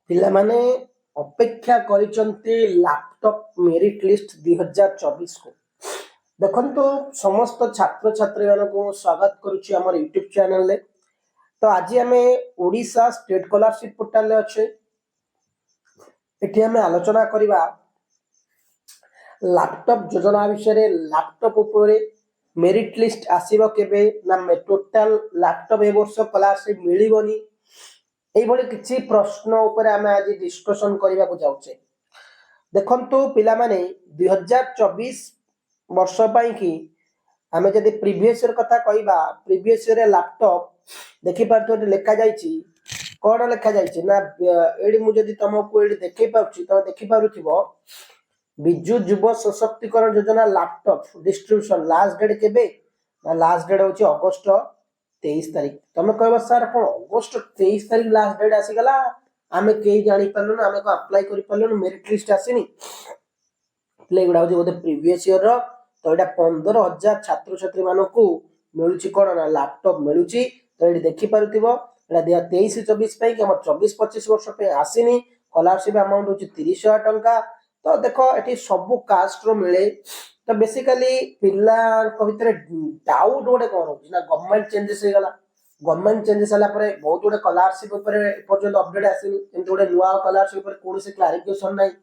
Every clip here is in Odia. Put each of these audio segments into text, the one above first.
ପିଲାମାନେ ଅପେକ୍ଷା କରିଛନ୍ତି ଲାପଟପ୍ ମେରିଟ୍ ଲିଷ୍ଟ 2024 କୁ। ଦେଖନ୍ତୁ ସମସ୍ତ ଛାତ୍ରଛାତ୍ରୀ ମାନଙ୍କୁ ସ୍ୱାଗତ କରୁଛି ଆମର ୟୁଟ୍ୟୁବ ଚ୍ୟାନେଲରେ। ତ ଆଜି ଆମେ ଓଡ଼ିଶା ଷ୍ଟେଟ୍ ସ୍କଲାରशिପ୍ ପୋର୍ଟାଲରେ ଅଛେ। ଏଠି ଆମେ ଆଲୋଚନା କରିବା ଲାପଟପ୍ ଯୋଜନା ବିଷୟରେ। ଲାପଟପ୍ ଉପରେ ମେରିଟ୍ ଲିଷ୍ଟ ଆସିବ କେବେ ନା ଟୋଟାଲ ଲାପଟପ୍ ଏ ବର୍ଷ ସ୍କଲାରशिପ୍ ମିଳିବନି, এইଭଳି କିଛି ପ୍ରଶ୍ନ ଉପରେ ଆମେ ଆଜି ଡିସ୍କସନ କରିବାକୁ ଯାଉଛେ। ଦେଖନ୍ତୁ ପିଲାମାନେ 2024 ବର୍ଷ ପାଇଁ କି ଆମେ ଯଦି ପ୍ରିଭିୟସ୍ ଇୟର କଥା କହିବା, ପ୍ରିଭିୟସ୍ ଇୟର ଲାପଟପ୍ ଦେଖିପାରୁଥିବ ଲେଖା ଯାଇଛି, କ'ଣ ଲେଖା ଯାଇଛି ନା ଏଇଠି ମୁଁ ଯଦି ତମକୁ ଏଇଠି ଦେଖେଇ ପାରୁଛି, ତମେ ଦେଖିପାରୁଥିବ ବିଜୁ ଯୁବ ସଶକ୍ତିକରଣ ଯୋଜନା ଲାପଟପ୍ ଡିଷ୍ଟ୍ରିବ୍ୟୁସନ ଲାଷ୍ଟ ଡେଟ୍ କେବେ ନା ଲାଷ୍ଟ ଡେଟ୍ ହେଉଛି ଅଗଷ୍ଟ 23 ତାରିଖ। ତମେ କହିବ ସାର୍ କ'ଣ ଅଗଷ୍ଟ 23 ତାରିଖ ଲାଷ୍ଟ ଡେଟ୍ ଆସିଗଲା, ଆମେ କେହି ଜାଣିପାରିଲୁନି, ଆମେ କ'ଣ ଆପ୍ଲାଏ କରିପାରିଲୁନି, ମେରିଟ୍ ଲିଷ୍ଟ ଆସିନି। ଏଗୁଡ଼ା ହେଉଛି ବୋଧେ ପ୍ରିଭିୟସ୍ ଇୟର। ତ ଏଇଟା 15,000 ଛାତ୍ରଛାତ୍ରୀ ମାନଙ୍କୁ ମିଳୁଛି କ'ଣ ନା ଲାପଟପ୍ ମିଳୁଛି। ତ ଏଠି ଦେଖିପାରୁଥିବ ଏଇଟା 23-24 ପାଇଁ କି ଆମର 24-25 ବର୍ଷ ପାଇଁ ଆସିନି। ସ୍କଲାରସିପ୍ ଆମାଉଣ୍ଟ ହେଉଛି 30,000 ଟଙ୍କା। ତ ଦେଖ ଏଠି ସବୁ କାଷ୍ଟର ମିଳେ। ତ ବେସିକାଲି ପିଲାଙ୍କ ଭିତରେ ଡାଉଟ୍ ଗୋଟେ କ'ଣ ରହୁଛି ନା ଗଭର୍ଣ୍ଣମେଣ୍ଟ ଚେଞ୍ଜେସ୍ ହେଇଗଲା। ଗଭର୍ଣ୍ଣମେଣ୍ଟ ଚେଞ୍ଜେସ୍ ହେଲା ପରେ ବହୁତ ଗୁଡ଼େ ସ୍କଲାରସିପ୍ ଉପରେ ଏପର୍ଯ୍ୟନ୍ତ ଅପଡେଟ୍ ଆସିନି। ଏମିତି ଗୋଟେ ନୂଆ ସ୍କଲାରସିପ୍ ଉପରେ କୌଣସି କ୍ଲାରିଫିକେସନ ନାହିଁ।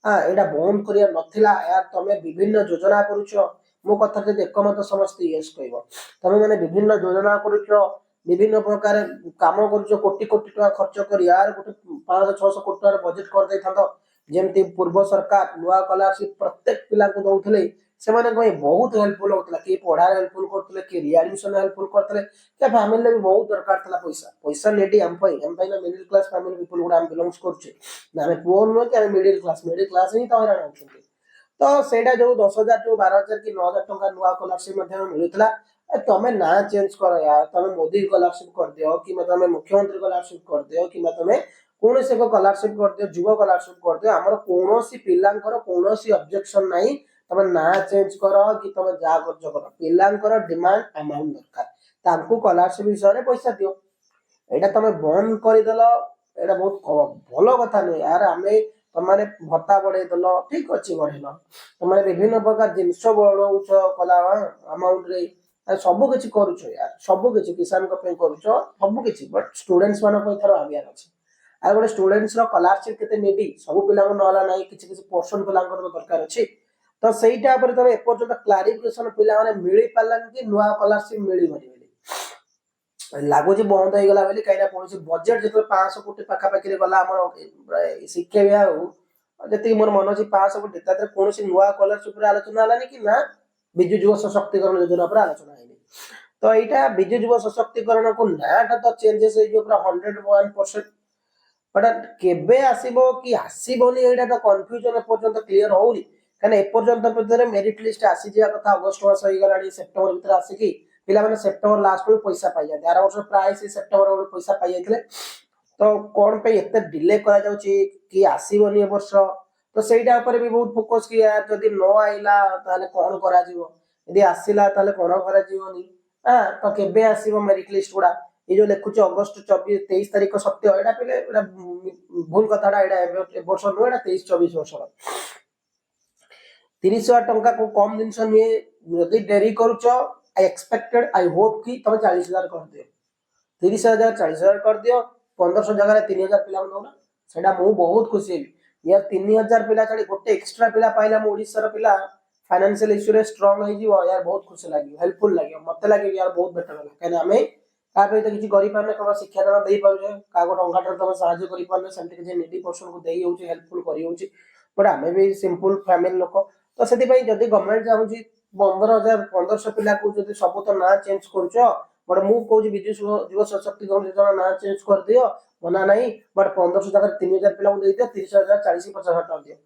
ଏଇଟା ବନ୍ଦ କରିବା ନଥିଲା, ତମେ ବିଭିନ୍ନ ଯୋଜନା କରୁଛ। ମୋ କଥା ଯଦି ଏକମତ ସମସ୍ତେ ୟେସ୍ କହିବ। ତମେ ମାନେ ବିଭିନ୍ନ ଯୋଜନା କରୁଛ, ବିଭିନ୍ନ ପ୍ରକାର କାମ କରୁଛ, କୋଟି କୋଟି ଟଙ୍କା ଖର୍ଚ୍ଚ କରି ଗୋଟେ 500-600 କୋଟି ଟଙ୍କାର ବଜେଟ୍ କରିଦେଇଥାନ୍ତ। ଯେମିତି ପୂର୍ବ ସରକାର ନୂଆ ସ୍କଲାରସିପ୍ ପ୍ରତ୍ୟେକ ପିଲାଙ୍କୁ ଦଉଥିଲେ, ସେମାନଙ୍କ ପାଇଁ ବହୁତ ହେଲ୍ପଫୁଲ୍ ହଉଥିଲା। କିଏ ପଢାରେ ହେଲ୍ପଫୁଲ୍ କରୁଥିଲେ, କିଏ ରିଆଡମିସନ ହେଲ୍ପଫୁଲ୍ କରୁଥିଲେ, କିଏ ଫ୍ୟାମିଲିରେ ବି ବହୁତ ଦରକାର ଥିଲା ପଇସା ନେଡି ଆମ ପାଇଁ ନା ମିଡିଲ କ୍ଲାସ ଫ୍ୟାମିଲି ପିପୁଲ ଗୁଡ଼ା ଆମେ ବିଲଙ୍ଗସ୍ କରୁଛେ। ଆମେ ପୁଅ ନୁହେଁ କି ଆମେ ମିଡିଲ କ୍ଲାସ ହିଁ ତ ହଇରାଣ ହଉଛନ୍ତି। ତ ସେଇଟା ଯୋଉ 10,000 ଯୋଉ 12,000 କି 9,000 ଟଙ୍କା ନୂଆ ସ୍କଲାରସିପ୍ ମଧ୍ୟ ମିଳୁଥିଲା, ତମେ ନାଁ ଚେଞ୍ଜ କର ତମେ ମୋଦି ସ୍କଲାରସିପ୍ କରିଦିଅ, କିମ୍ବା ତମେ ମୁଖ୍ୟମନ୍ତ୍ରୀ ସ୍କଲାରସିପ୍ କରିଦିଅ, କିମ୍ବା ତମେ କୌଣସି ଏକ ସ୍କଲାରସିପ୍ କରିଦିଅ, ଯୁବ ସ୍କଲାରସିପ୍ କରିଦିଅ। ଆମର କୌଣସି ପିଲାଙ୍କର କୌଣସି ଅବଜେକ୍ସନ ନାହିଁ। ତମେ ନାଁ ଚେଞ୍ଜ କର କି ତମେ ଯାହା କରୁଛ କର, ପିଲାଙ୍କର ଡିମାଣ୍ଡ ଆମାଉଣ୍ଟ ଦରକାର, ତାଙ୍କୁ ସ୍କଲାରସିପ୍ ବିଷୟରେ ପଇସା ଦିଅ। ଏଇଟା ତମେ ବନ୍ଦ କରିଦେଲ, ଏଇଟା ବହୁତ ଭଲ କଥା ନୁହେଁ। ଆମେ ତମେ ଭତ୍ତା ବଢେଇ ଦେଲ, ଠିକ ଅଛି ବଢେଇଲ, ତମେ ବିଭିନ୍ନ ପ୍ରକାର ଜିନିଷ ବଢଉଛ କଲା ଆମାଉଣ୍ଟରେ, ସବୁ କିଛି କରୁଛ ସବୁ କିଛି କିଷାନଙ୍କ ପାଇଁ କରୁଛ ସବୁ କିଛି, ବଟ୍ ଷ୍ଟୁଡେଣ୍ଟସ୍ ମାନଙ୍କ ପାଇଁ ଥର ଭାବିବାର ଅଛି। ଆଉ ଗୋଟେ ଷ୍ଟୁଡେଣ୍ଟସ୍ ର ସ୍କଲାରସିପ୍ କେତେ ନେବି, ସବୁ ପିଲାଙ୍କୁ ନହେଲା ନାହିଁ, କିଛି କିଛି ପର୍ସେଣ୍ଟ ପିଲାଙ୍କର ଦରକାର ଅଛି। ତ ସେଇଟା ଉପରେ ତମେ ଏପର୍ଯ୍ୟନ୍ତ କ୍ଲାରିଫିକେସନ ପିଲାମାନେ ମିଳିପାରିଲାନି କି ନୂଆ ସ୍କଲାରସିପ୍ ମିଳିବନି ବୋଲି ଲାଗୁଛି, ବନ୍ଦ ହେଇଗଲା ବୋଲି। କାହିଁକିନା କୌଣସି ବଜେଟ୍ ଯେତେବେଳେ 500 କୋଟି ପାଖାପାଖିରେ ଗଲା ଆମର ଶିକ୍ଷା ବିଭାଗ, ଯେତିକି ମୋର ମନେ ଅଛି 500 କୋଟି, ତା ଦେହରେ କୌଣସି ନୂଆ ସ୍କଲାରସିପ୍ ଉପରେ ଆଲୋଚନା ହେଲାନି କି ନା ବିଜୁ ଯୁବ ସଶକ୍ତିକରଣ ଯୋଜନା ଉପରେ ଆଲୋଚନା ହେଇନି। ତ ଏଇଟା ବିଜୁ ଯୁବ ସଶକ୍ତିକରଣକୁ ନାଁଟା ତ ଚେଞ୍ଜେସ୍ ହେଇଯିବ ପୁରା 101%, ବଟ୍ କେବେ ଆସିବ କି ଆସିବନି ଏଇଟା ତ କନଫ୍ୟୁଜନ ଏପର୍ଯ୍ୟନ୍ତ କ୍ଲିୟର ହଉନି। କାହିଁକିନା ଏପର୍ଯ୍ୟନ୍ତ ଭିତରେ ମେରିଟ୍ ଲିଷ୍ଟ ଆସିଯିବା କଥା, ଅଗଷ୍ଟ ମାସ ହେଇଗଲାଣି, ସେପ୍ଟେମ୍ବର ଭିତରେ ଆସିକି ପିଲାମାନେ ସେପ୍ଟେମ୍ବର ଲାଷ୍ଟ ବେଳକୁ ପଇସା ପାଇଯାନ୍ତି। ଆର ବର୍ଷ ପ୍ରାୟ ସେ ସେପ୍ଟେମ୍ବର ବେଳକୁ ପଇସା ପାଇଯାଇଥିଲେ। ତ କ'ଣ ପାଇଁ ଏତେ ଡିଲେ କରାଯାଉଛି କି ଆସିବନି ଏ ବର୍ଷ, ତ ସେଇଟା ଉପରେ ବି ବହୁତ ଫୋକସ୍ କି ଯଦି ନ ଆଇଲା ତାହେଲେ କ'ଣ କରାଯିବ, ଯଦି ଆସିଲା ତାହେଲେ କ'ଣ କରାଯିବନି। ତ କେବେ ଆସିବ ମେରିଟ୍ ଲିଷ୍ଟ ଗୁଡ଼ା, ଏଇ ଯୋଉ ଲେଖୁଛି ଅଗଷ୍ଟ 23 ତାରିଖ ସତ୍ୟ, ଏଇଟା ପିଲେ ଏଇଟା ଭୁଲ କଥାଟା। ଏଇଟା ଏ ବର୍ଷ ନୁହେଁ, ଏଇଟା 23-24 ବର୍ଷର। 30,000 ଟଙ୍କା କୁ କମ ଜିନିଷ ନୁହେଁ। ଯଦି ଡେରି କରୁଛ, ଆଇ ଏକ୍ସପେକ୍ଟେଡ ଆଇ ହୋପ କି ତମେ 40,000 କରିଦିଅ, 30,000 40,000 କରିଦିଅ। 1,500 ଜାଗାରେ 3,000 ପିଲାଙ୍କୁ ଦଉନା, ସେଇଟା ମୁଁ ବହୁତ ଖୁସି ହେବି। 3,000 ପିଲା ଛାଡ଼ି ଗୋଟେ ଏକ୍ସଟ୍ରା ପିଲା ପାଇଲା, ଆମ ଓଡ଼ିଶାର ପିଲା ଫାଇନାନ୍ସିଆଲ ଇସ୍ୟୁରେ ଷ୍ଟ୍ରଙ୍ଗ ହେଇଯିବ, ବହୁତ ଖୁସି ଲାଗିବ, ହେଲ୍ପଫୁଲ ଲାଗିବ। ମତେ ଲାଗେ ବହୁତ ବେଟର ହେଲା, କାହିଁକିନା ଆମେ କାହା ପାଇଁ ତ କିଛି କରିପାରୁନେ, କେବଳ ଶିକ୍ଷାଦାନ ଦେଇପାରୁଛେ, କାହାକୁ ଟଙ୍କାଟାରେ ତମେ ସାହାଯ୍ୟ କରିପାରୁନେ, ସେମିତି କିଛି ନିଡି ପର୍ସନକୁ ଦେଇ ହଉଛି, ହେଲ୍ପଫୁଲ କରିହଉଛି। ବଟ୍ ଆମେ ବି ସିମ୍ପଲ ଫ୍ୟାମିଲି ଲୋକ, ତ ସେଥିପାଇଁ ଯଦି ଗଭର୍ଣ୍ଣମେଣ୍ଟ ଚାହୁଁଛି 15,000-1,500 ପିଲାକୁ ଯଦି ସବୁ ତ ନାଁ ଚେଞ୍ଜ କରୁଛ, ବଟ୍ ମୁଁ କହୁଛି ବିଜୁ ଯୁବ ସଶକ୍ତିକରଣ ଯୋଜନା ନାଁ ଚେଞ୍ଜ କରିଦିଅ, ମନା ନାହିଁ। ବଟ୍ 1,500 ଜାଗାରେ 3,000 ପିଲାଙ୍କୁ ଦେଇଦିଅ, 30,000 40,000-50,000 ଟଙ୍କା ଦିଅ।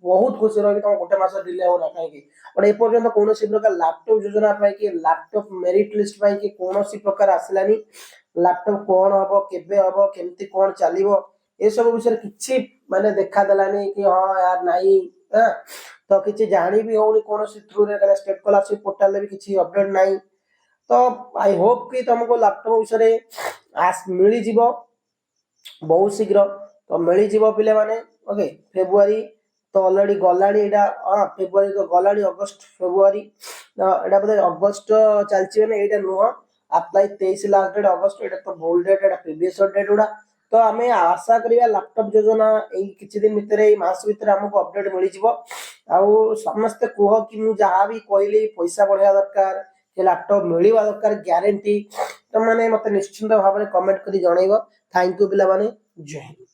ବହୁତ ଖୁସି ରହିବି, ତମ ଗୋଟେ ମାସ ଡିଲେ ହଉ ନା କାହିଁକି। ବଟ୍ ଏପର୍ଯ୍ୟନ୍ତ କୌଣସି ପ୍ରକାର ଲାପଟପ୍ ଯୋଜନା ପାଇଁ କି ଲାପଟପ୍ ମେରିଟ୍ ଲିଷ୍ଟ ପାଇଁ କି କୌଣସି ପ୍ରକାର ଆସିଲାନି। ଲାପଟପ୍ କ'ଣ ହବ, କେବେ ହବ, କେମିତି କ'ଣ ଚାଲିବ, ଏସବୁ ବିଷୟରେ କିଛି ମାନେ ଦେଖାଦେଲାନି କି ହଁ ୟାର ନାହିଁ। ତ କିଛି ଜାଣି ବି ହଉନି କୌଣସି ଥ୍ରୁରେ, ଷ୍ଟେଟ୍ ସ୍କଲାରସିପ୍ ପୋର୍ଟାଲରେ ବି କିଛି ଅପଡେଟ୍ ନାହିଁ। ତ ଆଇ ହୋପ କି ତମକୁ ଲାପଟପ୍ ବିଷୟରେ ମିଳିଯିବ ବହୁତ ଶୀଘ୍ର। ତ तो मिल जीव पिले माने ओके फेब्रुआरी तो ऑलरेडी गलानी एटा हां फेब्रुआरी तो गलानी अगस्त फेब्रुआरी एटा बोले अगस्त चलची माने एटा नुह अप्लाई 23 लास्ट डेट अगस्त एटा तो भूल डेट एटा प्रीवियस डेट उडा तो आमे आशा करिया लैपटॉप योजना एई किछि दिन भीतर एई मास भीतर हमको अपडेट मिल जिवो आउ समस्त कुह कि मु जहां भी कहली पैसा बढ़िया दरकार कि लैपटॉप मिलिवा दरकार ग्यारंटी तो माने मते निश्चिंत भाबरे कमेंट करी जणाइबो थैंक यू पिला माने जय हिंद।